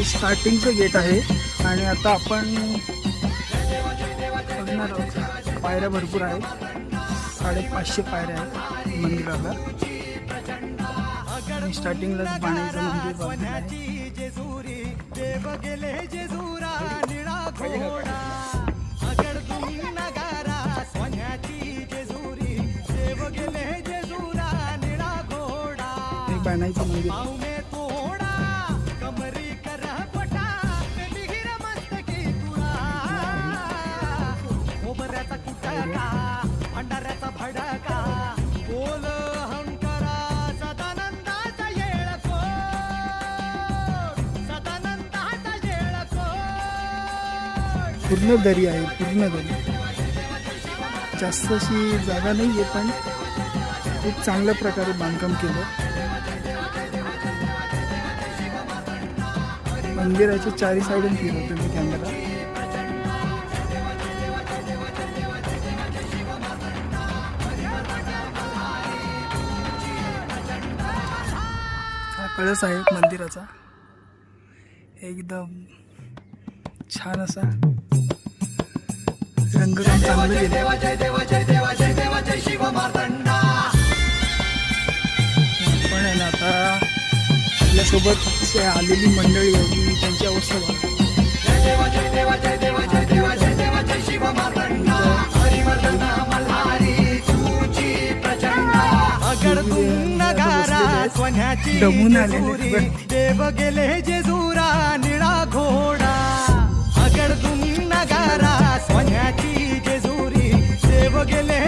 स्टार्टिंगचं gate आहे आणि आता आपण बघणार आहोत. पायऱ्या भरपूर आहेत, 550 पायऱ्या आहेत मंदिराला. आणि स्टार्टिंगला पाण्याचं मंदिर बांधलेलं आहे. बाणाईचं मंदिर पूर्ण दरी आहे, पूर्ण दरी. जास्त अशी जागा नाही आहे पण खूप चांगल्या प्रकारे बांधकाम केलं. मंदिराच्या चारी साईडून फिरवतो मी कॅमेरा. हा कळस आहे मंदिराचा, एकदम छान असा रंगकाम चांगलं केलं. पण आहे ना, आता आपल्यासोबत आलेली मंडळी आहे त्यांची अवस्था बघा. दमून आलेले देव गेले जेजुरा निळा घोडा. अगड तुम नगारा सोन्याची जेजुरी देव गेले